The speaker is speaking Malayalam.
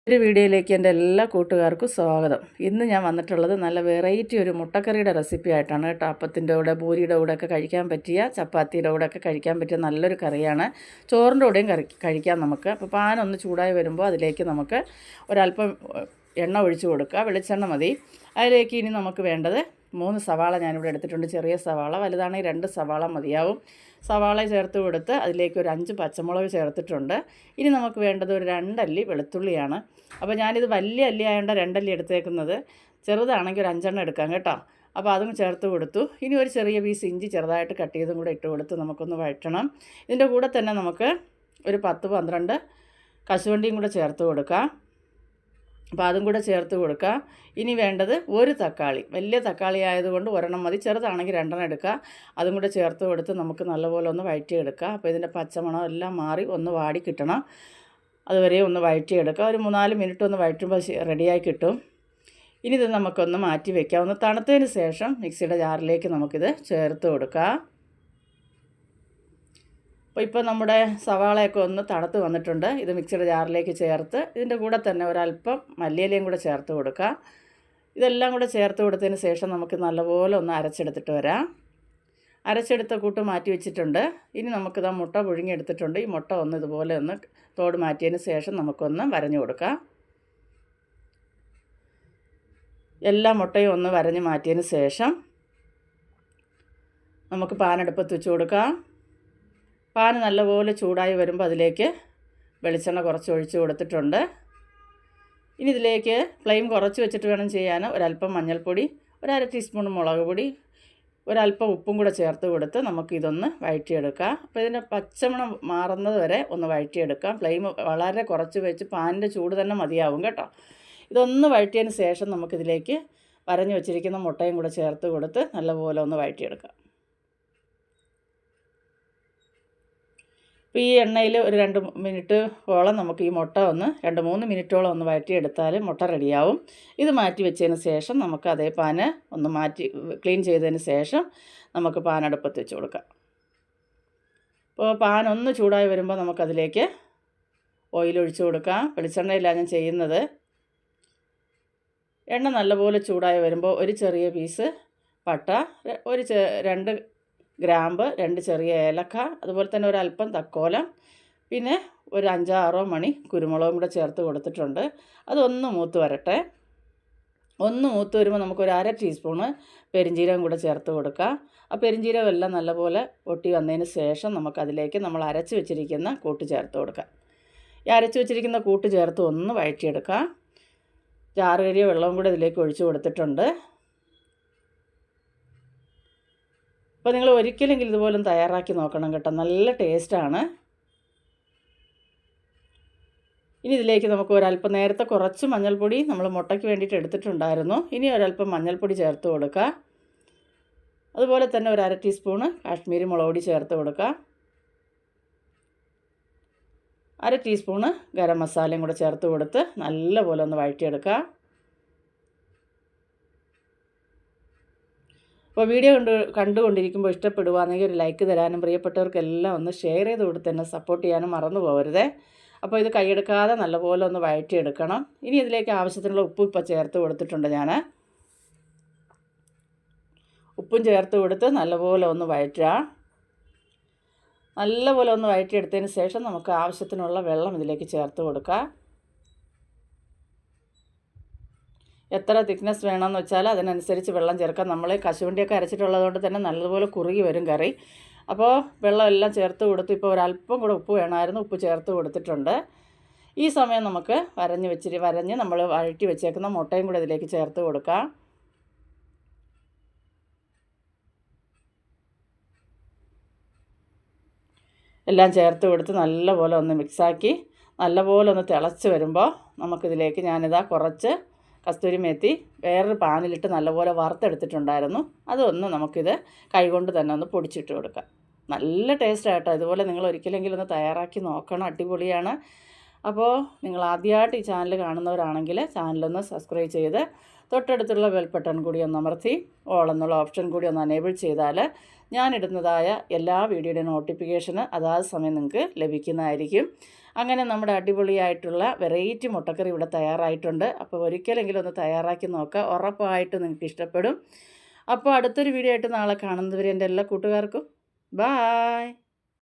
ഒരു വീഡിയോയിലേക്ക് എൻ്റെ എല്ലാ കൂട്ടുകാർക്കും സ്വാഗതം. ഇന്ന് ഞാൻ വന്നിട്ടുള്ളത് നല്ല വെറൈറ്റി ഒരു മുട്ടക്കറിയുടെ റെസിപ്പി ആയിട്ടാണ് കേട്ടോ. അപ്പത്തിൻ്റെ കൂടെ പൂരിയുടെ കൂടെയൊക്കെ കഴിക്കാൻ പറ്റിയ, ചപ്പാത്തിയുടെ കൂടെയൊക്കെ കഴിക്കാൻ പറ്റിയ നല്ലൊരു കറിയാണ്. ചോറിൻ്റെ കൂടെയും കഴിക്കാം നമുക്ക്. അപ്പോൾ പാനൊന്ന് ചൂടായി വരുമ്പോൾ അതിലേക്ക് നമുക്ക് ഒരല്പം എണ്ണ ഒഴിച്ച് കൊടുക്കുക. വെളിച്ചെണ്ണ മതി. അതിലേക്ക് ഇനി നമുക്ക് വേണ്ടത് 3 സവാള ഞാനിവിടെ എടുത്തിട്ടുണ്ട്. ചെറിയ സവാള, വലുതാണെങ്കിൽ 2 സവാള മതിയാവും. സവാള ചേർത്ത് കൊടുത്ത് അതിലേക്ക് ഒരു 5 പച്ചമുളക് ചേർത്തിട്ടുണ്ട്. ഇനി നമുക്ക് വേണ്ടത് ഒരു 2 അല്ലി വെളുത്തുള്ളിയാണ്. അപ്പോൾ ഞാനിത് വലിയ അല്ലി ആയതുകൊണ്ട് 2 അല്ലി എടുത്തേക്കുന്നത്. ചെറുതാണെങ്കിൽ ഒരു 5 എണ്ണം എടുക്കാം കേട്ടോ. അപ്പോൾ അതും ചേർത്ത് കൊടുത്തു. ഇനി ഒരു ചെറിയ പീസ് ഇഞ്ചി ചെറുതായിട്ട് കട്ട് ചെയ്തും കൂടെ ഇട്ട് കൊടുത്ത് നമുക്കൊന്ന് വഴറ്റണം. ഇതിൻ്റെ കൂടെ തന്നെ നമുക്ക് ഒരു 10-12 കശുവണ്ടിയും കൂടെ ചേർത്ത് കൊടുക്കാം. അപ്പോൾ അതും കൂടെ ചേർത്ത് കൊടുക്കുക. ഇനി വേണ്ടത് ഒരു തക്കാളി, വലിയ തക്കാളി ആയതുകൊണ്ട് ഒരെണ്ണം മതി, ചെറുതാണെങ്കിൽ 2 എണ്ണം എടുക്കുക. അതും കൂടെ ചേർത്ത് കൊടുത്ത് നമുക്ക് നല്ലപോലെ ഒന്ന് വഴറ്റിയെടുക്കുക. അപ്പോൾ ഇതിൻ്റെ പച്ചമണം എല്ലാം മാറി ഒന്ന് വാടി കിട്ടണം. അതുവരെ ഒന്ന് വഴറ്റിയെടുക്കുക. ഒരു 3-4 മിനിറ്റ് ഒന്ന് വഴറ്റുമ്പോൾ റെഡിയായി കിട്ടും. ഇനി ഇത് നമുക്കൊന്ന് മാറ്റി വയ്ക്കാം. ഒന്ന് തണുത്തതിന് ശേഷം മിക്സിയുടെ ജാറിലേക്ക് നമുക്കിത് ചേർത്ത് കൊടുക്കാം. അപ്പോൾ ഇപ്പോൾ നമ്മുടെ സവാളയൊക്കെ ഒന്ന് തണുത്ത് വന്നിട്ടുണ്ട്. ഇത് മിക്സിയുടെ ജാറിലേക്ക് ചേർത്ത് ഇതിൻ്റെ കൂടെ തന്നെ ഒരല്പം മല്ലിയിലയും കൂടെ ചേർത്ത് കൊടുക്കുക. ഇതെല്ലാം കൂടെ ചേർത്ത് കൊടുത്തതിന് ശേഷം നമുക്ക് നല്ലപോലെ ഒന്ന് അരച്ചെടുത്തിട്ട് വരാം. അരച്ചെടുത്ത കൂട്ട് മാറ്റി വെച്ചിട്ടുണ്ട്. ഇനി നമുക്കിത് മുട്ട പുഴുങ്ങിയെടുത്തിട്ടുണ്ട്. ഈ മുട്ട ഒന്ന് ഇതുപോലെ ഒന്ന് തോട് മാറ്റിയതിന് ശേഷം നമുക്കൊന്ന് വരഞ്ഞു കൊടുക്കാം. എല്ലാ മുട്ടയും ഒന്ന് വരഞ്ഞ് മാറ്റിയതിന് ശേഷം നമുക്ക് പാനടുപ്പത്ത് വെച്ച് കൊടുക്കാം. പാൻ നല്ലപോലെ ചൂടായി വരുമ്പോൾ അതിലേക്ക് വെളിച്ചെണ്ണ കുറച്ച് ഒഴിച്ച് കൊടുത്തിട്ടുണ്ട്. ഇനി ഇതിലേക്ക് ഫ്ലെയിം കുറച്ച് വെച്ചിട്ട് വേണം ചെയ്യാൻ. ഒരല്പം മഞ്ഞൾപ്പൊടി, 1/2 ടീസ്പൂൺ മുളക് പൊടി, ഒരല്പം ഉപ്പും കൂടെ ചേർത്ത് കൊടുത്ത് നമുക്കിതൊന്ന് വഴറ്റിയെടുക്കാം. അപ്പോൾ ഇതിൻ്റെ പച്ചമണം മാറുന്നത് വരെ ഒന്ന് വഴറ്റിയെടുക്കാം. ഫ്ലെയിം വളരെ കുറച്ച് വെച്ച് പാനിൻ്റെ ചൂട് തന്നെ മതിയാവും കേട്ടോ. ഇതൊന്ന് വഴറ്റിയതിന് ശേഷം നമുക്കിതിലേക്ക് വരഞ്ഞു വെച്ചിരിക്കുന്ന മുട്ടയും കൂടെ ചേർത്ത് കൊടുത്ത് നല്ലപോലെ ഒന്ന് വഴറ്റിയെടുക്കാം. അപ്പോൾ ഈ എണ്ണയിൽ ഒരു 2 മിനിറ്റോളം നമുക്ക് ഈ മുട്ട ഒന്ന് 2-3 മിനിറ്റോളം ഒന്ന് വഴറ്റിയെടുത്താൽ മുട്ട റെഡിയാവും. ഇത് മാറ്റി വെച്ചതിന് ശേഷം നമുക്ക് അതേ പാന് ഒന്ന് ക്ലീൻ ചെയ്തതിന് ശേഷം നമുക്ക് പാൻ അടുപ്പത്ത് വെച്ച് കൊടുക്കാം. അപ്പോൾ പാൻ ഒന്ന് ചൂടായി വരുമ്പോൾ നമുക്കതിലേക്ക് ഓയിൽ ഒഴിച്ച് കൊടുക്കാം. വെളിച്ചെണ്ണയിലാണ് ഞാൻ ചെയ്യുന്നത്. എണ്ണ നല്ലപോലെ ചൂടായി വരുമ്പോൾ ഒരു ചെറിയ പീസ് പട്ട, 2 ഗ്രാമ്പ്, 2 ചെറിയ ഏലക്ക, അതുപോലെ തന്നെ ഒരല്പം തക്കോലം, പിന്നെ ഒരു 5-6 മണി കുരുമുളകും കൂടെ ചേർത്ത് കൊടുത്തിട്ടുണ്ട്. അതൊന്ന് മൂത്ത് വരട്ടെ. ഒന്ന് മൂത്ത് വരുമ്പോൾ നമുക്കൊരു 1/2 ടീസ്പൂണ് പെരിഞ്ജീരകം കൂടെ ചേർത്ത് കൊടുക്കാം. ആ പെരിഞ്ജീരകം എല്ലാം നല്ലപോലെ പൊട്ടി വന്നതിന് ശേഷം നമുക്കതിലേക്ക് നമ്മൾ അരച്ച് വെച്ചിരിക്കുന്ന കൂട്ട് ചേർത്ത് കൊടുക്കാം. ഈ അരച്ച് വെച്ചിരിക്കുന്ന കൂട്ട് ചേർത്ത് ഒന്ന് വഴറ്റിയെടുക്കാം. ചാറുകരിയ വെള്ളവും കൂടെ ഇതിലേക്ക് ഒഴിച്ച് കൊടുത്തിട്ടുണ്ട്. അപ്പോൾ നിങ്ങൾ ഒരിക്കലെങ്കിലും ഇതുപോലും തയ്യാറാക്കി നോക്കണം കേട്ടോ. നല്ല ടേസ്റ്റാണ്. ഇനി ഇതിലേക്ക് നമുക്ക് ഒരല്പം, നേരത്തെ കുറച്ച് മഞ്ഞൾപ്പൊടി നമ്മൾ മുട്ടയ്ക്ക് വേണ്ടിയിട്ട് എടുത്തിട്ടുണ്ടായിരുന്നു. ഇനി ഒരല്പം മഞ്ഞൾപ്പൊടി ചേർത്ത് കൊടുക്കുക. അതുപോലെ തന്നെ ഒരു 1/2 ടീസ്പൂണ് കാശ്മീരി മുളക് പൊടി ചേർത്ത് കൊടുക്കുക. 1/2 ടീസ്പൂണ് ഗരം മസാലയും കൂടെ ചേർത്ത് കൊടുത്ത് നല്ലപോലെ ഒന്ന് വഴറ്റിയെടുക്കുക. അപ്പോൾ വീഡിയോ കണ്ടുകൊണ്ടിരിക്കുമ്പോൾ ഇഷ്ടപ്പെടുവാണെങ്കിൽ ഒരു ലൈക്ക് തരാനും പ്രിയപ്പെട്ടവർക്കെല്ലാം ഒന്ന് ഷെയർ ചെയ്ത് കൊടുത്ത് തന്നെ സപ്പോർട്ട് ചെയ്യാനും മറന്നു പോകരുതേ. അപ്പോൾ ഇത് കൈയെടുക്കാതെ നല്ലപോലെ ഒന്ന് വഴറ്റിയെടുക്കണം. ഇനി ഇതിലേക്ക് ആവശ്യത്തിനുള്ള ഉപ്പ് ഇപ്പോൾ ചേർത്ത് കൊടുത്തിട്ടുണ്ട് ഞാൻ. ഉപ്പും ചേർത്ത് കൊടുത്ത് നല്ലപോലെ ഒന്ന് വഴറ്റുക. നല്ലപോലെ ഒന്ന് വഴറ്റിയെടുത്തതിന് ശേഷം നമുക്ക് ആവശ്യത്തിനുള്ള വെള്ളം ഇതിലേക്ക് ചേർത്ത് കൊടുക്കുക. എത്ര തിക്നെസ് വേണമെന്ന് വെച്ചാൽ അതിനനുസരിച്ച് വെള്ളം ചേർക്കാം. നമ്മൾ കശുവണ്ടിയൊക്കെ അരച്ചിട്ടുള്ളത് കൊണ്ട് തന്നെ നല്ലപോലെ കുറുകി വരും കറി. അപ്പോൾ വെള്ളം എല്ലാം ചേർത്ത് കൊടുത്ത് ഇപ്പോൾ ഒരല്പം കൂടെ ഉപ്പ് വേണമായിരുന്നു, ഉപ്പ് ചേർത്ത് കൊടുത്തിട്ടുണ്ട്. ഈ സമയം നമുക്ക് വരഞ്ഞ് നമ്മൾ വഴറ്റി വെച്ചേക്കുന്ന മുട്ടയും കൂടെ ഇതിലേക്ക് ചേർത്ത് കൊടുക്കാം. എല്ലാം ചേർത്ത് കൊടുത്ത് നല്ലപോലെ ഒന്ന് മിക്സാക്കി നല്ലപോലെ ഒന്ന് തിളച്ച് വരുമ്പോൾ നമുക്കിതിലേക്ക് ഞാനിതാ കുറച്ച് കസ്തൂരി മേത്തി വേറൊരു പാനിലിട്ട് നല്ലപോലെ വറുത്തെടുത്തിട്ടുണ്ടായിരുന്നു. അതൊന്ന് നമുക്കിത് കൈകൊണ്ട് തന്നെ ഒന്ന് പൊടിച്ചിട്ട് കൊടുക്കാം. നല്ല ടേസ്റ്റായിട്ടോ. ഇതുപോലെ നിങ്ങൾ ഒരിക്കലെങ്കിലും ഒന്ന് തയ്യാറാക്കി നോക്കണം. അടിപൊളിയാണ്. അപ്പോൾ നിങ്ങൾ ആദ്യമായിട്ട് ഈ ചാനൽ കാണുന്നവരാണെങ്കിൽ ചാനലൊന്ന് സബ്സ്ക്രൈബ് ചെയ്ത് തൊട്ടടുത്തുള്ള ബെൽ ബട്ടൺ കൂടി ഒന്ന് അമർത്തി ഓൾ എന്നുള്ള ഓപ്ഷൻ കൂടി ഒന്ന് എനേബിൾ ചെയ്താൽ ഞാനിടുന്നതായ എല്ലാ വീഡിയോയുടെ നോട്ടിഫിക്കേഷന് അതാത് സമയം നിങ്ങൾക്ക് ലഭിക്കുന്നതായിരിക്കും. അങ്ങനെ നമ്മുടെ അടിപൊളിയായിട്ടുള്ള വെറൈറ്റി മുട്ടക്കറി ഇവിടെ തയ്യാറായിട്ടുണ്ട്. അപ്പോൾ ഒരിക്കലെങ്കിലും ഒന്ന് തയ്യാറാക്കി നോക്കുക, ഉറപ്പായിട്ടും നിങ്ങൾക്ക് ഇഷ്ടപ്പെടും. അപ്പോൾ അടുത്തൊരു വീഡിയോ ആയിട്ട് നാളെ കാണുന്നതുവരെ എൻ്റെ എല്ലാ കൂട്ടുകാർക്കും ബായ്.